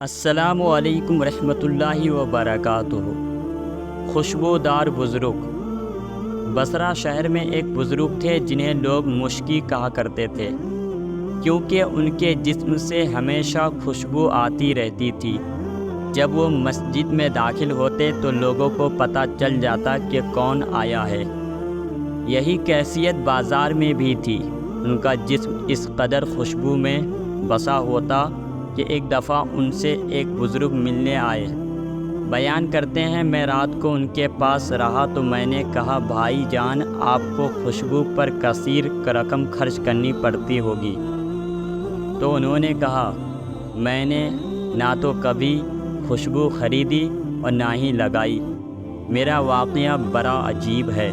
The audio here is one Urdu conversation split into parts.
السلام علیکم ورحمۃ اللہ وبرکاتہ۔ خوشبودار بزرگ۔ بصرہ شہر میں ایک بزرگ تھے جنہیں لوگ مشکی کہا کرتے تھے، کیونکہ ان کے جسم سے ہمیشہ خوشبو آتی رہتی تھی۔ جب وہ مسجد میں داخل ہوتے تو لوگوں کو پتہ چل جاتا کہ کون آیا ہے۔ یہی کیفیت بازار میں بھی تھی۔ ان کا جسم اس قدر خوشبو میں بسا ہوتا کہ ایک دفعہ ان سے ایک بزرگ ملنے آئے۔ بیان کرتے ہیں، میں رات کو ان کے پاس رہا تو میں نے کہا، بھائی جان، آپ کو خوشبو پر کثیر رقم خرچ کرنی پڑتی ہوگی۔ تو انہوں نے کہا، میں نے نہ تو کبھی خوشبو خریدی اور نہ ہی لگائی۔ میرا واقعہ بڑا عجیب ہے،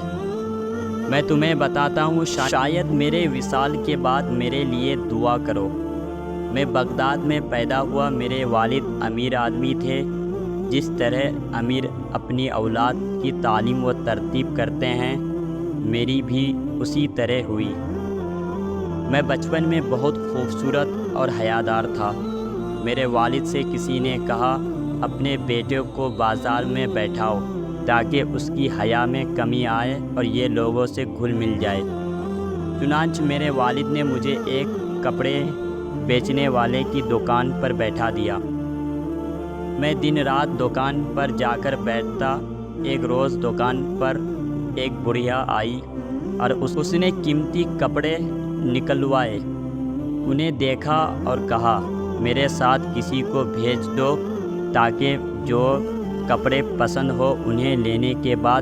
میں تمہیں بتاتا ہوں، شاید میرے وصال کے بعد میرے لیے دعا کرو۔ میں بغداد میں پیدا ہوا۔ میرے والد امیر آدمی تھے۔ جس طرح امیر اپنی اولاد کی تعلیم و ترتیب کرتے ہیں، میری بھی اسی طرح ہوئی۔ میں بچپن میں بہت خوبصورت اور حیادار تھا۔ میرے والد سے کسی نے کہا، اپنے بیٹے کو بازار میں بیٹھاؤ تاکہ اس کی حیا میں کمی آئے اور یہ لوگوں سے گھل مل جائے۔ چنانچہ میرے والد نے مجھے ایک کپڑے بیچنے والے کی دکان پر بیٹھا دیا۔ میں دن رات دکان پر جا کر بیٹھتا۔ ایک روز دکان پر ایک بڑھیا آئی اور اس نے قیمتی کپڑے نکلوائے۔ انہیں دیکھا اور کہا، میرے ساتھ کسی کو بھیج دو تاکہ جو کپڑے پسند ہو انہیں لینے کے بعد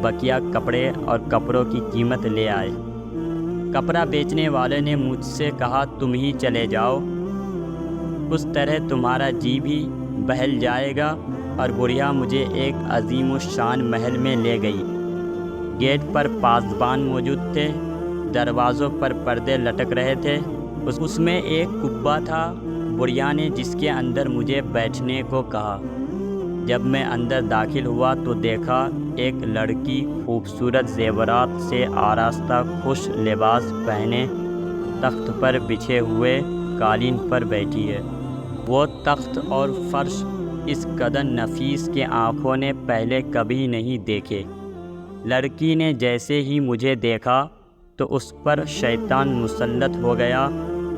بقیہ کپڑے اور کپڑوں کی قیمت لے آئے۔ کپڑا بیچنے والے نے مجھ سے کہا، تم ہی چلے جاؤ، اس طرح تمہارا جی بھی بہل جائے گا۔ اور بڑھیا مجھے ایک عظیم الشان محل میں لے گئی۔ گیٹ پر پاسبان موجود تھے، دروازوں پر پردے لٹک رہے تھے۔ اس میں ایک کعبہ تھا۔ بڑھیا نے جس کے اندر مجھے بیٹھنے کو کہا۔ جب میں اندر داخل ہوا تو دیکھا ایک لڑکی خوبصورت زیورات سے آراستہ خوش لباس پہنے تخت پر بچھے ہوئے قالین پر بیٹھی ہے۔ وہ تخت اور فرش اس قدر نفیس کہ آنکھوں نے پہلے کبھی نہیں دیکھے۔ لڑکی نے جیسے ہی مجھے دیکھا تو اس پر شیطان مسلط ہو گیا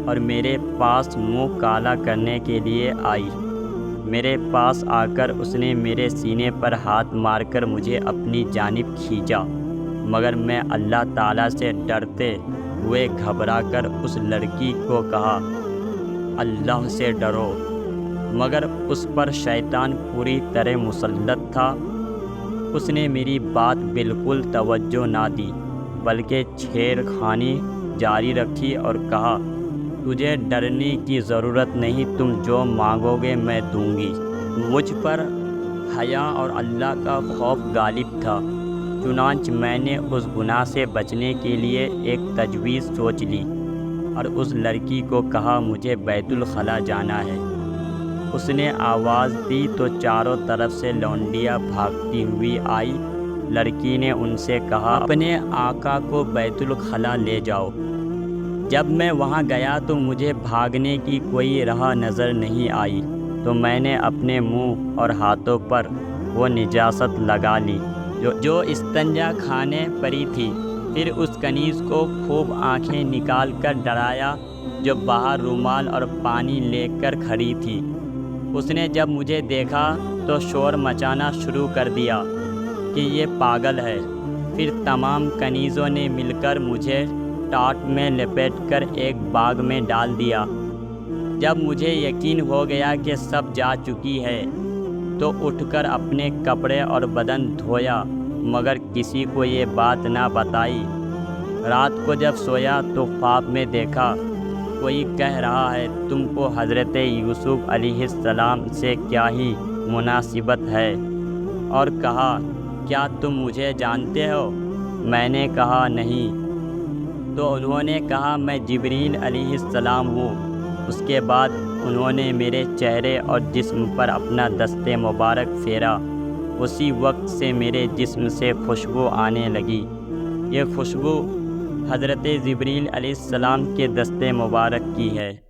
اور میرے پاس منہ کالا کرنے کے لیے آئی۔ میرے پاس آ کر اس نے میرے سینے پر ہاتھ مار کر مجھے اپنی جانب کھینچا، مگر میں اللہ تعالیٰ سے ڈرتے ہوئے گھبرا کر اس لڑکی کو کہا، اللہ سے ڈرو، مگر اس پر شیطان پوری طرح مسلط تھا۔ اس نے میری بات بالکل توجہ نہ دی، بلکہ چھیڑ خانی جاری رکھی اور کہا، تجھے ڈرنے کی ضرورت نہیں، تم جو مانگو گے میں دوں گی۔ مجھ پر حیا اور اللہ کا خوف غالب تھا، چنانچہ میں نے اس گناہ سے بچنے کے لیے ایک تجویز سوچ لی اور اس لڑکی کو کہا، مجھے بیت الخلاء جانا ہے۔ اس نے آواز دی تو چاروں طرف سے لونڈیاں بھاگتی ہوئی آئی۔ لڑکی نے ان سے کہا، اپنے آقا کو بیت الخلاء لے جاؤ۔ جب میں وہاں گیا تو مجھے بھاگنے کی کوئی راہ نظر نہیں آئی، تو میں نے اپنے منہ اور ہاتھوں پر وہ نجاست لگا لی جو استنجا خانے پڑی تھی۔ پھر اس کنیز کو خوب آنکھیں نکال کر ڈرایا جو باہر رومال اور پانی لے کر کھڑی تھی۔ اس نے جب مجھے دیکھا تو شور مچانا شروع کر دیا کہ یہ پاگل ہے۔ پھر تمام کنیزوں نے مل کر مجھے ٹاٹ میں لپیٹ کر ایک باغ میں ڈال دیا۔ جب مجھے یقین ہو گیا کہ سب جا چکی ہے تو اٹھ کر اپنے کپڑے اور بدن دھویا، مگر کسی کو یہ بات نہ بتائی۔ رات کو جب سویا تو خواب میں دیکھا کوئی کہہ رہا ہے، تم کو حضرت یوسف علیہ السلام سے کیا ہی مناسبت ہے؟ اور کہا، کیا تم مجھے جانتے ہو؟ میں نے کہا، نہیں۔ تو انہوں نے کہا، میں جبریل علیہ السلام ہوں۔ اس کے بعد انہوں نے میرے چہرے اور جسم پر اپنا دست مبارک پھیرا۔ اسی وقت سے میرے جسم سے خوشبو آنے لگی۔ یہ خوشبو حضرت جبریل علیہ السلام کے دست مبارک کی ہے۔